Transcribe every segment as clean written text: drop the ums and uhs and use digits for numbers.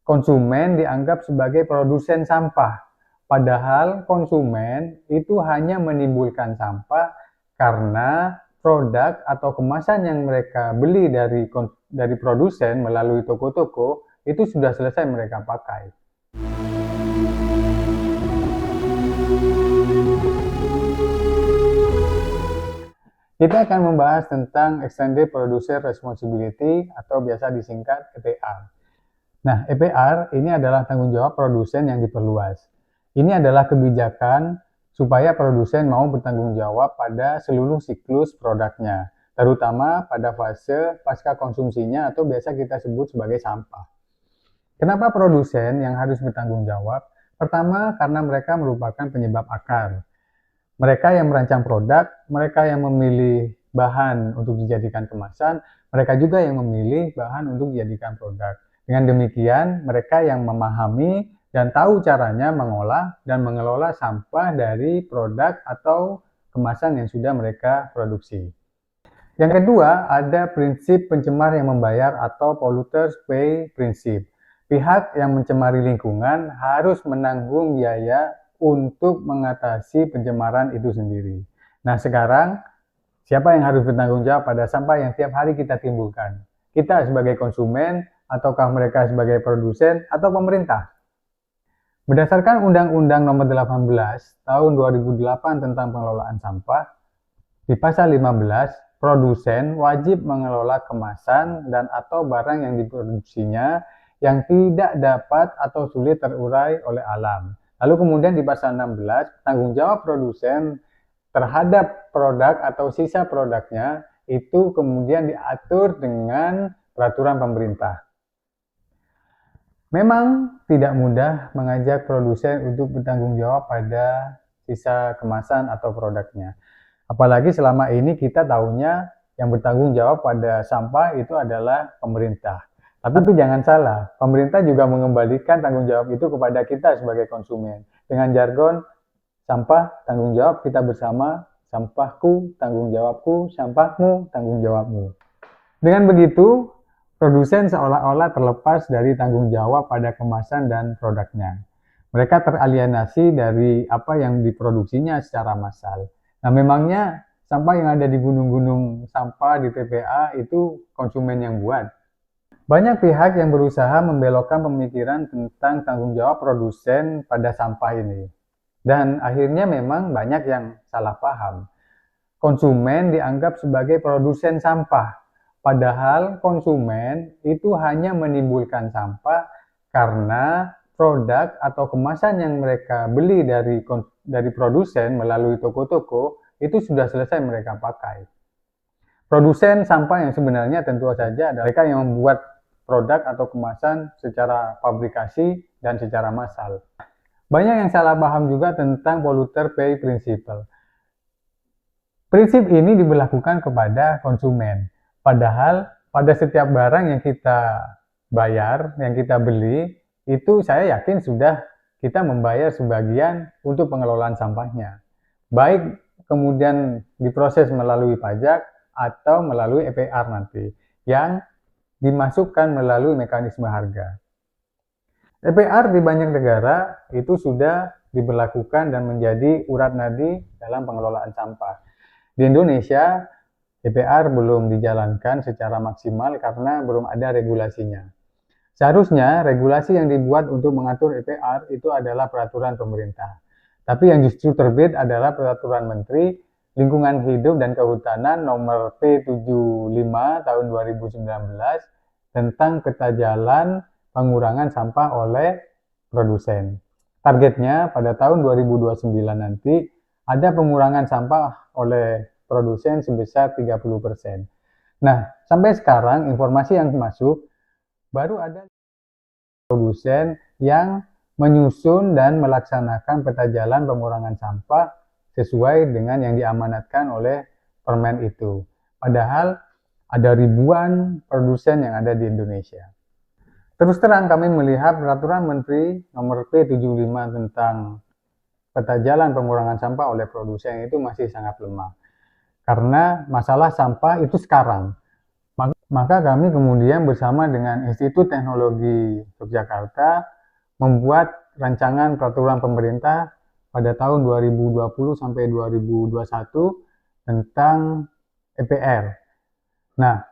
konsumen dianggap sebagai produsen sampah. Padahal konsumen itu hanya menimbulkan sampah karena produk atau kemasan yang mereka beli dari produsen melalui toko-toko itu sudah selesai mereka pakai. Kita akan membahas tentang Extended Producer Responsibility atau biasa disingkat EPR. Nah, EPR ini adalah tanggung jawab produsen yang diperluas. Ini adalah kebijakan supaya produsen mau bertanggung jawab pada seluruh siklus produknya, terutama pada fase pasca konsumsinya atau biasa kita sebut sebagai sampah. Kenapa produsen yang harus bertanggung jawab? Pertama, karena mereka merupakan penyebab akar. Mereka yang merancang produk, mereka yang memilih bahan untuk dijadikan kemasan, mereka juga yang memilih bahan untuk dijadikan produk. Dengan demikian, mereka yang memahami dan tahu caranya mengolah dan mengelola sampah dari produk atau kemasan yang sudah mereka produksi. Yang kedua, ada prinsip pencemar yang membayar atau polluters pay prinsip. Pihak yang mencemari lingkungan harus menanggung biaya untuk mengatasi pencemaran itu sendiri. Nah, sekarang siapa yang harus bertanggung jawab pada sampah yang tiap hari kita timbulkan? Kita sebagai konsumen, ataukah mereka sebagai produsen, atau pemerintah? Berdasarkan Undang-Undang Nomor 18 Tahun 2008 tentang pengelolaan sampah, di pasal 15, produsen wajib mengelola kemasan dan atau barang yang diproduksinya yang tidak dapat atau sulit terurai oleh alam. Lalu kemudian di pasal 16, tanggung jawab produsen terhadap produk atau sisa produknya itu kemudian diatur dengan peraturan pemerintah. Memang tidak mudah mengajak produsen untuk bertanggung jawab pada sisa kemasan atau produknya. Apalagi selama ini kita tahunya yang bertanggung jawab pada sampah itu adalah pemerintah. Tapi jangan salah, pemerintah juga mengembalikan tanggung jawab itu kepada kita sebagai konsumen. Dengan jargon, sampah tanggung jawab kita bersama, sampahku tanggung jawabku, sampahmu tanggung jawabmu. Dengan begitu, produsen seolah-olah terlepas dari tanggung jawab pada kemasan dan produknya. Mereka teralienasi dari apa yang diproduksinya secara massal. Nah, memangnya sampah yang ada di gunung-gunung sampah di TPA itu konsumen yang buat? Banyak pihak yang berusaha membelokkan pemikiran tentang tanggung jawab produsen pada sampah ini. Dan akhirnya memang banyak yang salah paham. Konsumen dianggap sebagai produsen sampah. Padahal konsumen itu hanya menimbulkan sampah karena produk atau kemasan yang mereka beli dari produsen melalui toko-toko itu sudah selesai mereka pakai. Produsen sampah yang sebenarnya tentu saja adalah mereka yang membuat produk atau kemasan secara fabrikasi dan secara massal. Banyak yang salah paham juga tentang polluter pay principle. Prinsip ini diberlakukan kepada konsumen. Padahal pada setiap barang yang kita bayar, yang kita beli, itu saya yakin sudah kita membayar sebagian untuk pengelolaan sampahnya. Baik kemudian diproses melalui pajak atau melalui EPR nanti, yang dimasukkan melalui mekanisme harga. EPR di banyak negara itu sudah diberlakukan dan menjadi urat nadi dalam pengelolaan sampah. Di Indonesia, EPR belum dijalankan secara maksimal karena belum ada regulasinya. Seharusnya regulasi yang dibuat untuk mengatur EPR itu adalah peraturan pemerintah. Tapi yang justru terbit adalah peraturan Menteri Lingkungan Hidup dan Kehutanan nomor P75 tahun 2019 tentang peta jalan pengurangan sampah oleh produsen. Targetnya pada tahun 2029 nanti ada pengurangan sampah oleh produsen sebesar 30%. Nah, sampai sekarang informasi yang masuk baru ada produsen yang menyusun dan melaksanakan peta jalan pengurangan sampah sesuai dengan yang diamanatkan oleh permen itu. Padahal ada ribuan produsen yang ada di Indonesia. Terus terang kami melihat peraturan Menteri nomor P75 tentang peta jalan pengurangan sampah oleh produsen itu masih sangat lemah. Karena masalah sampah itu sekarang. Maka kami kemudian bersama dengan Institut Teknologi Yogyakarta membuat rancangan peraturan pemerintah pada tahun 2020 sampai 2021 tentang EPR. Nah,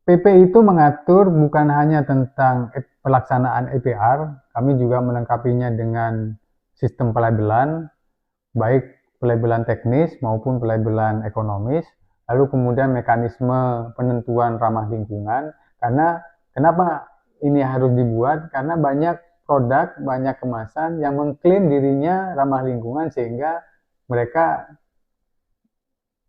PP itu mengatur bukan hanya tentang pelaksanaan EPR, kami juga melengkapinya dengan sistem pelabelan, baik pelabelan teknis maupun pelabelan ekonomis, lalu kemudian mekanisme penentuan ramah lingkungan. Karena kenapa ini harus dibuat? Karena banyak produk, banyak kemasan yang mengklaim dirinya ramah lingkungan sehingga mereka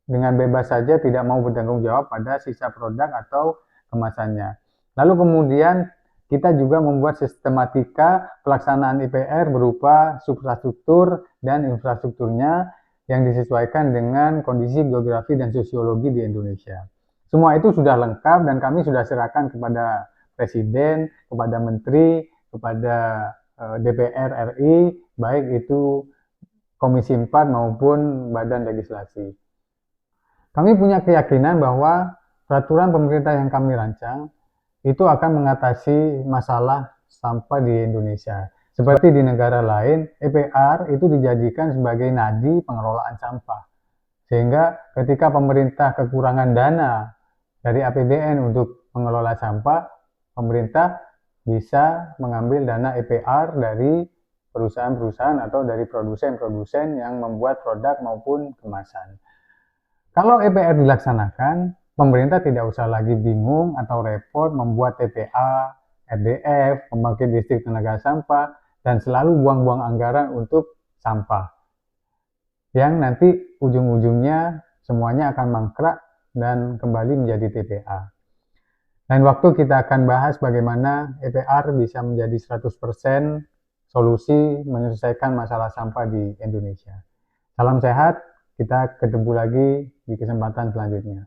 dengan bebas saja tidak mau bertanggung jawab pada sisa produk atau kemasannya. Lalu kemudian kita juga membuat sistematika pelaksanaan IPR berupa substruktur dan infrastrukturnya yang disesuaikan dengan kondisi geografi dan sosiologi di Indonesia. Semua itu sudah lengkap dan kami sudah serahkan kepada Presiden, kepada Menteri, kepada DPR RI, baik itu Komisi 4 maupun Badan Legislasi. Kami punya keyakinan bahwa peraturan pemerintah yang kami rancang itu akan mengatasi masalah sampah di Indonesia. Seperti di negara lain, EPR itu dijadikan sebagai nadi pengelolaan sampah. Sehingga ketika pemerintah kekurangan dana dari APBN untuk mengelola sampah, pemerintah bisa mengambil dana EPR dari perusahaan-perusahaan atau dari produsen-produsen yang membuat produk maupun kemasan. Kalau EPR dilaksanakan, pemerintah tidak usah lagi bingung atau repot membuat TPA, RDF, pembangkit listrik tenaga sampah, dan selalu buang-buang anggaran untuk sampah. Yang nanti ujung-ujungnya semuanya akan mangkrak dan kembali menjadi TPA. Lain waktu kita akan bahas bagaimana EPR bisa menjadi 100% solusi menyelesaikan masalah sampah di Indonesia. Salam sehat. Kita ketemu lagi di kesempatan selanjutnya.